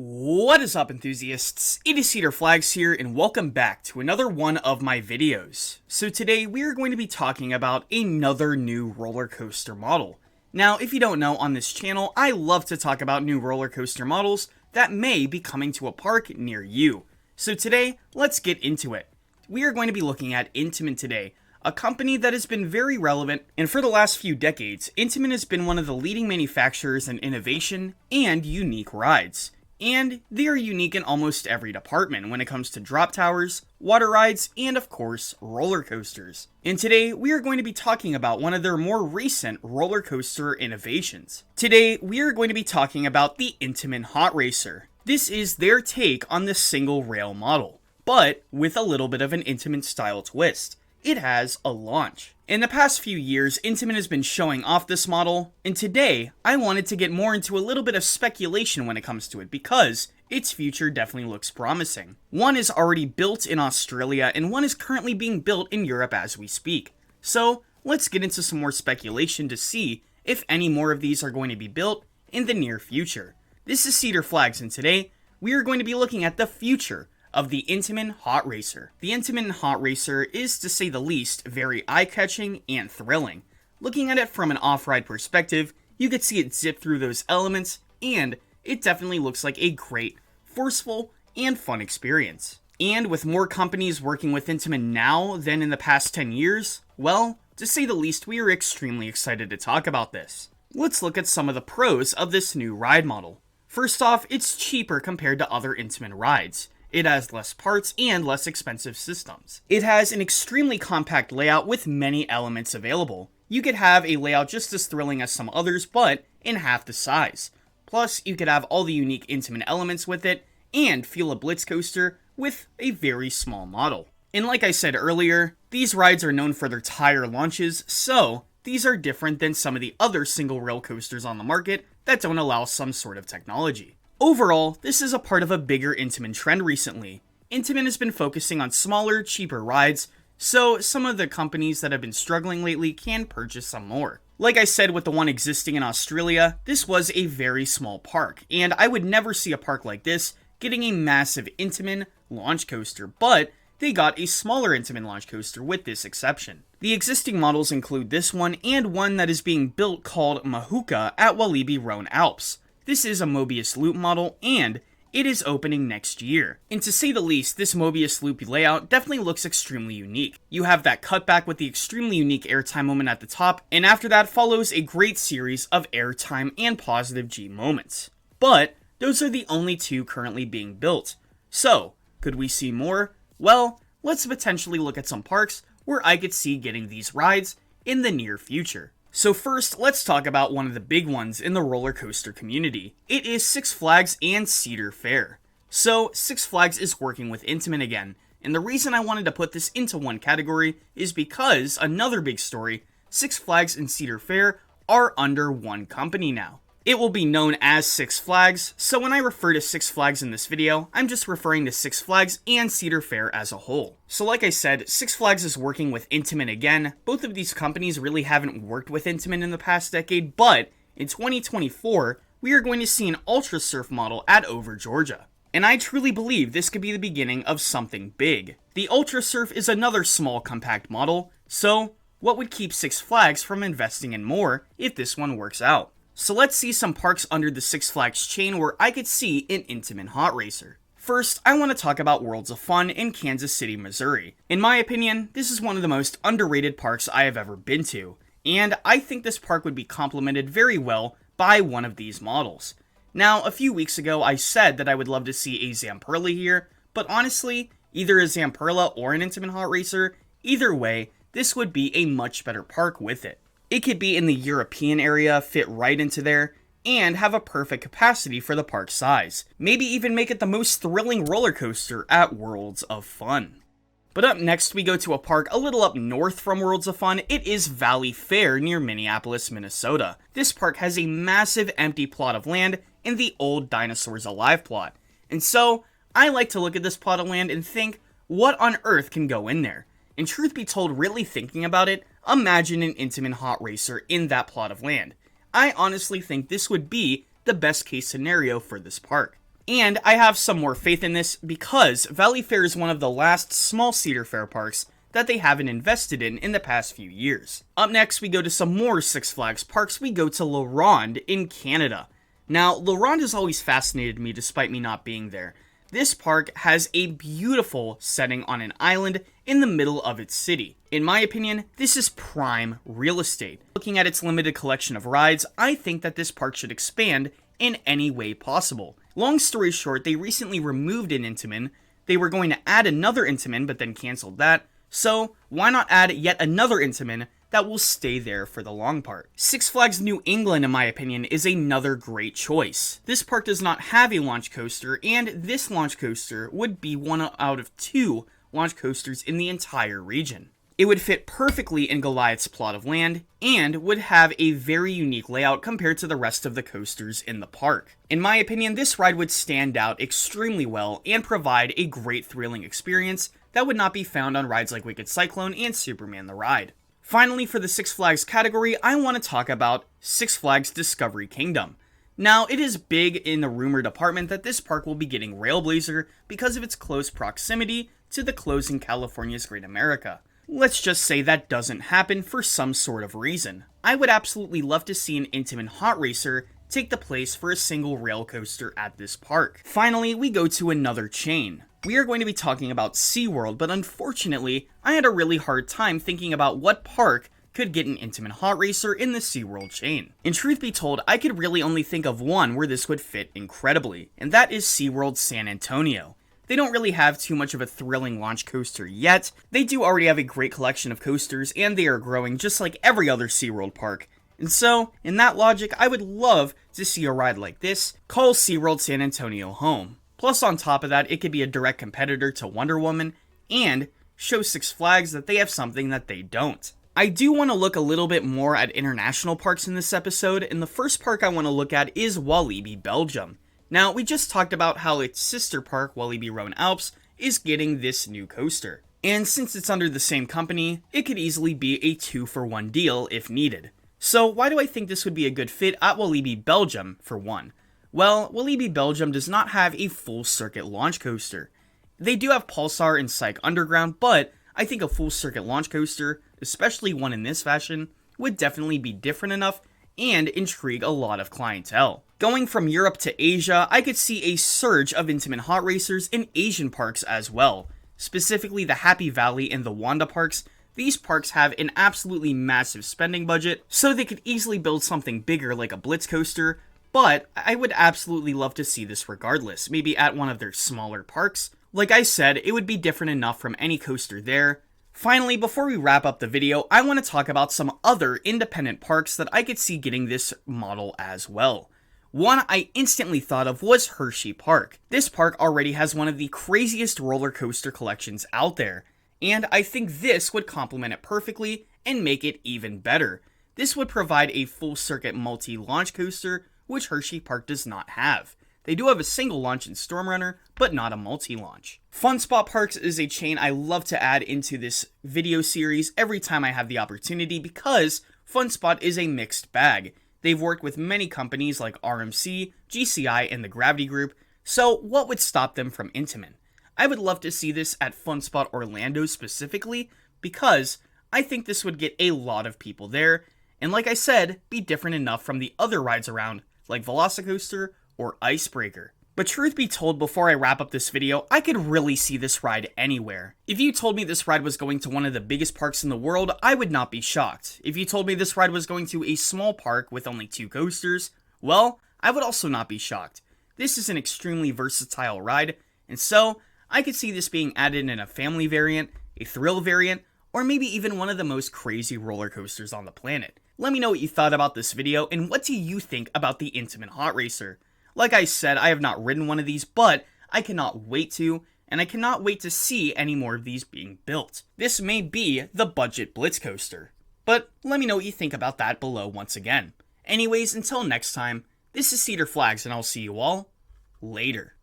What is up, enthusiasts? It is Cedar Flags here, and welcome back to another one of my videos. So today we are going to be talking about another new roller coaster model. Now, if you don't know, on this channel, I love to talk about new roller coaster models that may be coming to a park near you. So today, let's get into it. We are going to be looking at Intamin today, a company that has been very relevant, and for the last few decades, Intamin has been one of the leading manufacturers in innovation and unique rides. And they are unique in almost every department when it comes to drop towers, water rides, and of course, roller coasters. And today, we are going to be talking about one of their more recent roller coaster innovations. Today, we are going to be talking about the Intamin Hot Racer. This is their take on the single rail model, but with a little bit of an Intamin style twist. It has a launch. In the past few years, Intamin has been showing off this model, and today, I wanted to get more into a little bit of speculation when it comes to it, because its future definitely looks promising. One is already built in Australia, and one is currently being built in Europe as we speak. So, let's get into some more speculation to see if any more of these are going to be built in the near future. This is Cedar Flags, and today, we are going to be looking at the future of the Intamin Hot Racer. The Intamin Hot Racer is, to say the least, very eye-catching and thrilling. Looking at it from an off-ride perspective, you could see it zip through those elements, and it definitely looks like a great, forceful, and fun experience. And with more companies working with Intamin now than in the past 10 years, well, to say the least, we are extremely excited to talk about this. Let's look at some of the pros of this new ride model. First off, it's cheaper compared to other Intamin rides. It has less parts and less expensive systems. It has an extremely compact layout with many elements available. You could have a layout just as thrilling as some others, but in half the size. Plus, you could have all the unique Intamin elements with it, and feel a blitz coaster with a very small model. And like I said earlier, these rides are known for their tire launches, so these are different than some of the other single rail coasters on the market that don't allow some sort of technology. Overall, this is a part of a bigger Intamin trend recently. Intamin has been focusing on smaller, cheaper rides, so some of the companies that have been struggling lately can purchase some more. Like I said with the one existing in Australia, this was a very small park, and I would never see a park like this getting a massive Intamin launch coaster, but they got a smaller Intamin launch coaster with this exception. The existing models include this one and one that is being built called Mahuka at Walibi Rhone Alps. This is a Mobius Loop model, and it is opening next year. And to say the least, this Mobius Loop layout definitely looks extremely unique. You have that cutback with the extremely unique airtime moment at the top, and after that follows a great series of airtime and positive G moments. But those are the only two currently being built. So, could we see more? Well, let's potentially look at some parks where I could see getting these rides in the near future. So first, let's talk about one of the big ones in the roller coaster community. It is Six Flags and Cedar Fair. So, Six Flags is working with Intamin again, and the reason I wanted to put this into one category is because, another big story, Six Flags and Cedar Fair are under one company now. It will be known as Six Flags, so when I refer to Six Flags in this video, I'm just referring to Six Flags and Cedar Fair as a whole. So like I said, Six Flags is working with Intamin again. Both of these companies really haven't worked with Intamin in the past decade, but in 2024, we are going to see an Ultra Surf model at Over, Georgia. And I truly believe this could be the beginning of something big. The Ultra Surf is another small compact model, so what would keep Six Flags from investing in more if this one works out? So let's see some parks under the Six Flags chain where I could see an Intamin Hot Racer. First, I want to talk about Worlds of Fun in Kansas City, Missouri. In my opinion, this is one of the most underrated parks I have ever been to, and I think this park would be complemented very well by one of these models. Now, a few weeks ago, I said that I would love to see a Zamperla here, but honestly, either a Zamperla or an Intamin Hot Racer, either way, this would be a much better park with it. It could be in the European area, fit right into there, and have a perfect capacity for the park size. Maybe even make it the most thrilling roller coaster at Worlds of Fun. But up next, we go to a park a little up north from Worlds of Fun. It is Valley Fair near Minneapolis, Minnesota. This park has a massive empty plot of land in the old Dinosaurs Alive plot. And so, I like to look at this plot of land and think, what on earth can go in there? And truth be told, really thinking about it, imagine an Intamin Hot Racer in that plot of land. I honestly think this would be the best case scenario for this park. And I have some more faith in this because Valley Fair is one of the last small Cedar Fair parks that they haven't invested in the past few years. Up next, we go to some more Six Flags parks. We go to La Ronde in Canada. Now, La Ronde has always fascinated me despite me not being there. This park has a beautiful setting on an island in the middle of its city. In my opinion, this is prime real estate. Looking at its limited collection of rides, I think that this park should expand in any way possible. Long story short, they recently removed an Intamin. They were going to add another Intamin, but then canceled that. So, why not add yet another Intamin that will stay there for the long part? Six Flags New England, in my opinion, is another great choice. This park does not have a launch coaster, and this launch coaster would be one out of 2 launch coasters in the entire region. It would fit perfectly in Goliath's plot of land, and would have a very unique layout compared to the rest of the coasters in the park. In my opinion, this ride would stand out extremely well and provide a great thrilling experience that would not be found on rides like Wicked Cyclone and Superman the Ride. Finally, for the Six Flags category, I want to talk about Six Flags Discovery Kingdom. Now, it is big in the rumor department that this park will be getting Railblazer because of its close proximity to the closing California's Great America. Let's just say that doesn't happen for some sort of reason. I would absolutely love to see an Intamin Hot Racer take the place for a single rail coaster at this park. Finally, we go to another chain. We are going to be talking about SeaWorld, but unfortunately, I had a really hard time thinking about what park could get an Intamin Hot Racer in the SeaWorld chain. And truth be told, I could really only think of one where this would fit incredibly, and that is SeaWorld San Antonio. They don't really have too much of a thrilling launch coaster yet. They do already have a great collection of coasters, and they are growing just like every other SeaWorld park. And so, in that logic, I would love to see a ride like this call SeaWorld San Antonio home. Plus, on top of that, it could be a direct competitor to Wonder Woman, and show Six Flags that they have something that they don't. I do want to look a little bit more at international parks in this episode, and the first park I want to look at is Walibi, Belgium. Now, we just talked about how its sister park, Walibi Rhône-Alpes, is getting this new coaster. And since it's under the same company, it could easily be a 2-for-1 deal if needed. So why do I think this would be a good fit at Walibi, Belgium, for one? Well, Walibi, Belgium does not have a full circuit launch coaster. They do have Pulsar and Psych Underground, but I think a full circuit launch coaster, especially one in this fashion, would definitely be different enough and intrigue a lot of clientele. Going from Europe to Asia, I could see a surge of Intamin Hot Racers in Asian parks as well. Specifically the Happy Valley and the Wanda parks. These parks have an absolutely massive spending budget, so they could easily build something bigger like a Blitz coaster, but I would absolutely love to see this regardless, maybe at one of their smaller parks. Like I said, it would be different enough from any coaster there. Finally, before we wrap up the video, I want to talk about some other independent parks that I could see getting this model as well. One I instantly thought of was Hershey Park. This park already has one of the craziest roller coaster collections out there, and I think this would complement it perfectly and make it even better. This would provide a full circuit multi-launch coaster, which Hershey Park does not have. They do have a single launch in Storm Runner, but not a multi-launch. Fun Spot Parks is a chain I love to add into this video series every time I have the opportunity because Fun Spot is a mixed bag. They've worked with many companies like RMC, GCI, and the Gravity Group, so what would stop them from Intamin? I would love to see this at Fun Spot Orlando specifically because I think this would get a lot of people there, and like I said, be different enough from the other rides around like Velocicoaster or Icebreaker. But truth be told, before I wrap up this video, I could really see this ride anywhere. If you told me this ride was going to one of the biggest parks in the world, I would not be shocked. If you told me this ride was going to a small park with only 2 coasters, well, I would also not be shocked. This is an extremely versatile ride, and so I could see this being added in a family variant, a thrill variant, or maybe even one of the most crazy roller coasters on the planet. Let me know what you thought about this video, and what do you think about the Intamin Hot Racer? Like I said, I have not ridden one of these, but I cannot wait to, and I cannot wait to see any more of these being built. This may be the budget Blitz coaster, but let me know what you think about that below once again. Anyways, until next time, this is Cedar Flags, and I'll see you all later.